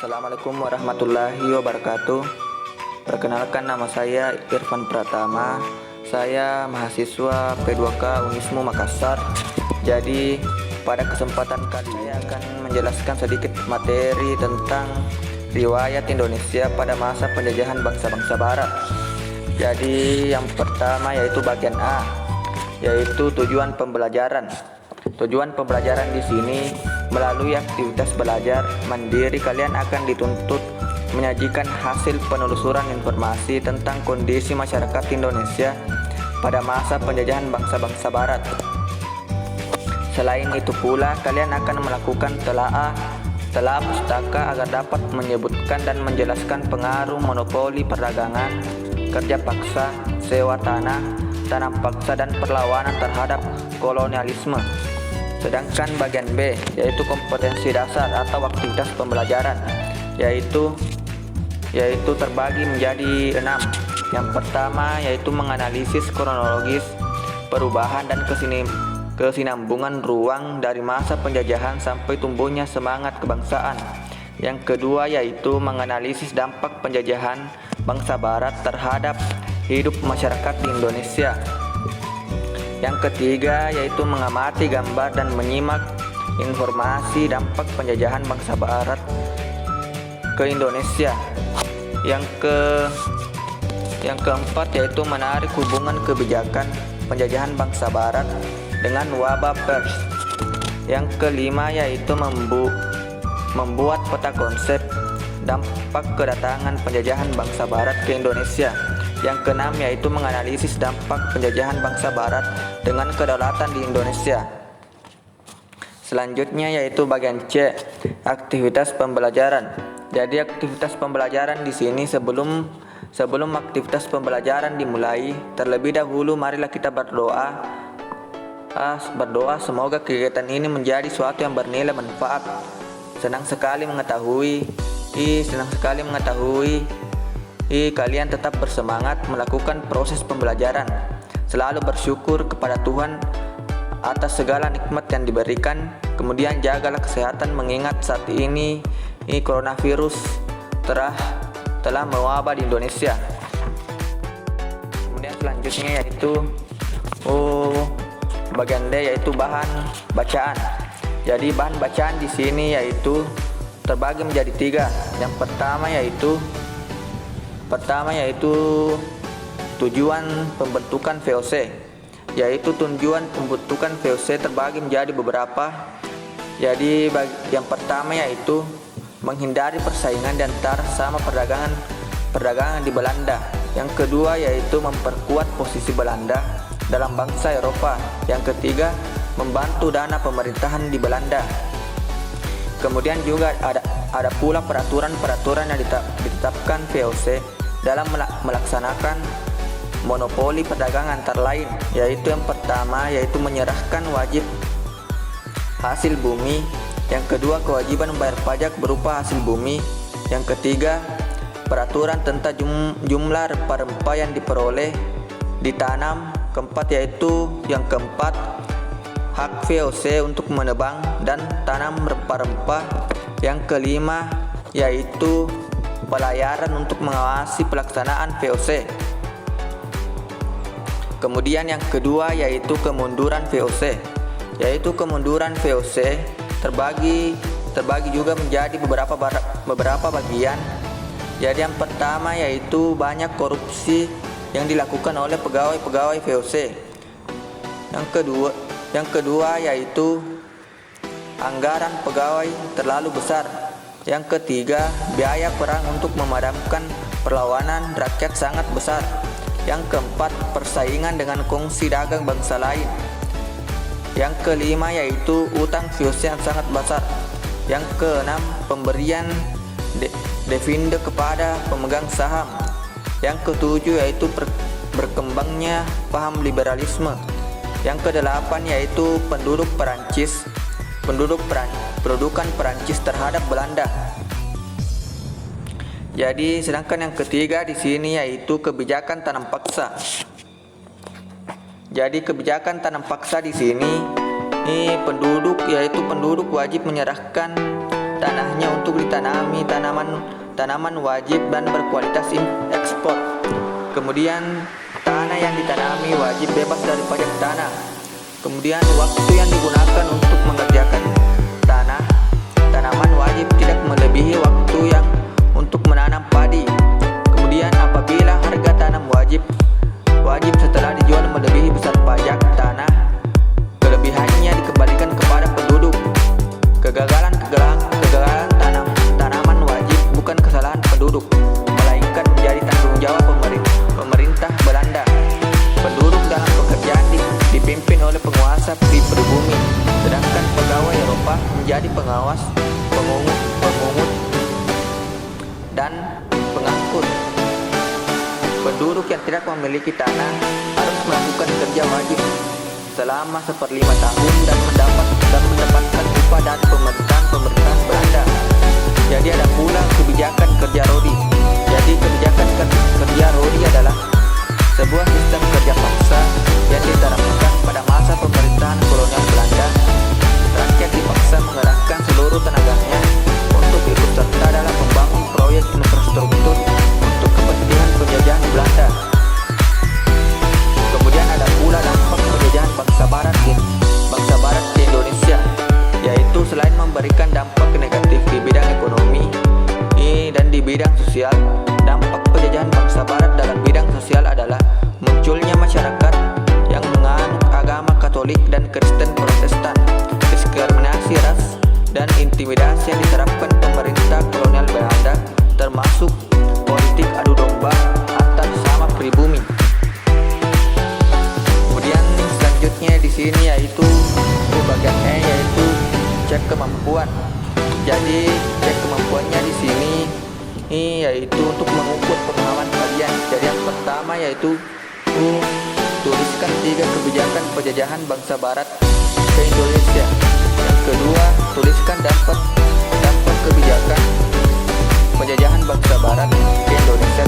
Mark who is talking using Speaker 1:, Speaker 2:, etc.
Speaker 1: Assalamualaikum warahmatullahi wabarakatuh. Perkenalkan, nama saya Irfan Pratama. Saya mahasiswa P2K Unismu Makassar. Jadi pada kesempatan kali ini saya akan menjelaskan sedikit materi tentang riwayat Indonesia pada masa penjajahan bangsa-bangsa barat. Jadi yang pertama yaitu bagian A, yaitu tujuan pembelajaran. Tujuan pembelajaran di sini melalui aktivitas belajar mandiri kalian akan dituntut menyajikan hasil penelusuran informasi tentang kondisi masyarakat Indonesia pada masa penjajahan bangsa-bangsa barat. Selain itu pula kalian akan melakukan telaah pustaka agar dapat menyebutkan dan menjelaskan pengaruh monopoli perdagangan, kerja paksa, sewa tanah, tanam paksa dan perlawanan terhadap kolonialisme. Sedangkan bagian B yaitu kompetensi dasar atau aktivitas pembelajaran yaitu terbagi menjadi 6. Yang pertama yaitu menganalisis kronologis perubahan dan kesinambungan ruang dari masa penjajahan sampai tumbuhnya semangat kebangsaan. Yang kedua yaitu menganalisis dampak penjajahan bangsa barat terhadap hidup masyarakat di Indonesia. Yang ketiga yaitu mengamati gambar dan menyimak informasi dampak penjajahan bangsa barat ke Indonesia. Yang keempat yaitu menarik hubungan kebijakan penjajahan bangsa barat dengan wabah pers. Yang kelima yaitu membuat peta konsep dampak kedatangan penjajahan bangsa barat ke Indonesia. Yang keenam yaitu menganalisis dampak penjajahan bangsa barat dengan kedaulatan di Indonesia. Selanjutnya yaitu bagian C, aktivitas pembelajaran. Jadi aktivitas pembelajaran di sini sebelum aktivitas pembelajaran dimulai, terlebih dahulu marilah kita berdoa semoga kegiatan ini menjadi suatu yang bernilai manfaat. Senang sekali mengetahui kalian tetap bersemangat melakukan proses pembelajaran. Selalu bersyukur kepada Tuhan atas segala nikmat yang diberikan. Kemudian jagalah kesehatan mengingat saat ini coronavirus telah mewabah di Indonesia. Kemudian selanjutnya yaitu bagian D yaitu bahan bacaan. Jadi bahan bacaan di sini yaitu terbagi menjadi 3. Yang pertama yaitu tujuan pembentukan VOC. Yaitu tujuan pembentukan VOC terbagi menjadi beberapa. Jadi yang pertama yaitu menghindari persaingan di antara sama perdagangan di Belanda. Yang kedua yaitu memperkuat posisi Belanda dalam bangsa Eropa. Yang ketiga membantu dana pemerintahan di Belanda. Kemudian juga ada pula peraturan yang ditetapkan VOC dalam melaksanakan monopoli perdagangan antara lain, yaitu yang pertama yaitu menyerahkan wajib hasil bumi, yang kedua kewajiban membayar pajak berupa hasil bumi, yang ketiga peraturan tentang jumlah rempah-rempah yang diperoleh ditanam, yang keempat hak VOC untuk menebang dan tanam rempah-rempah, yang kelima yaitu pelayaran untuk mengawasi pelaksanaan VOC. Kemudian yang kedua yaitu kemunduran VOC. Yaitu kemunduran VOC terbagi juga menjadi beberapa bagian. Jadi yang pertama yaitu banyak korupsi yang dilakukan oleh pegawai VOC. Yang kedua yaitu anggaran pegawai terlalu besar. Yang ketiga, biaya perang untuk memadamkan perlawanan rakyat sangat besar. Yang keempat, persaingan dengan kongsi dagang bangsa lain. Yang kelima yaitu utang VOC yang sangat besar. Yang keenam, pemberian dividen kepada pemegang saham. Yang ketujuh yaitu berkembangnya paham liberalisme. Yang kedelapan yaitu pendudukan Perancis terhadap Belanda. Jadi sedangkan yang ketiga di sini yaitu kebijakan tanam paksa. Jadi kebijakan tanam paksa di sini penduduk wajib menyerahkan tanahnya untuk ditanami tanaman wajib dan berkualitas ekspor. Kemudian tanah yang ditanami wajib bebas dari pajak tanah. Kemudian waktu yang digunakan untuk mengerjakan tanaman wajib tidak melebihi waktu yang untuk menanam padi. Kemudian apabila harga tanam wajib setelah dijual melebihi besar pajak tanah, kelebihannya dikembalikan kepada penduduk. Kegagalan tanaman wajib bukan kesalahan penduduk, melainkan menjadi tanggung jawab pemerintah Belanda. Penduduk dalam pekerjaan dipimpin oleh penguasa pribumi, sedangkan pegawai Eropa menjadi pengawas, pemungut, dan pengangkut. Penduduk yang tidak memiliki tanah harus melakukan kerja wajib selama 1/5 tahun dan mendapatkan upah dari pemerintahan Belanda. Jadi ada pula kebijakan kerja rodi. Jadi kebijakan kerja rodi adalah sebuah sistem kerja paksa yang diterapkan pada masa pemerintahan kolonial Belanda. Rakyat dipaksa mengerahkan seluruh tenaganya untuk ikut serta dalam membangun proyek infrastruktur untuk kepentingan penjajahan Belanda. Kemudian ada pula dampak penjajahan bangsa Barat ke Indonesia, yaitu selain memberikan dampak negatif di bidang ekonomi dan di bidang sosial, dampak penjajahan bangsa Barat dalam bidang sosial adalah munculnya masyarakat yang menganut agama Katolik dan Kristen Protestan, diskriminasi ras, dan intimidasi yang diterapkan pemerintah kolonial Belanda, termasuk politik adu domba antar sesama pribumi. Kemudian selanjutnya di sini yaitu bagian E, yaitu cek kemampuan. Jadi cek kemampuannya di sini yaitu untuk mengukur pemahaman kalian. Jadi yang pertama yaitu tuliskan 3 kebijakan penjajahan bangsa Barat ke Indonesia. Yang kedua, tuliskan dampak kebijakan penjajahan bangsa Barat ke Indonesia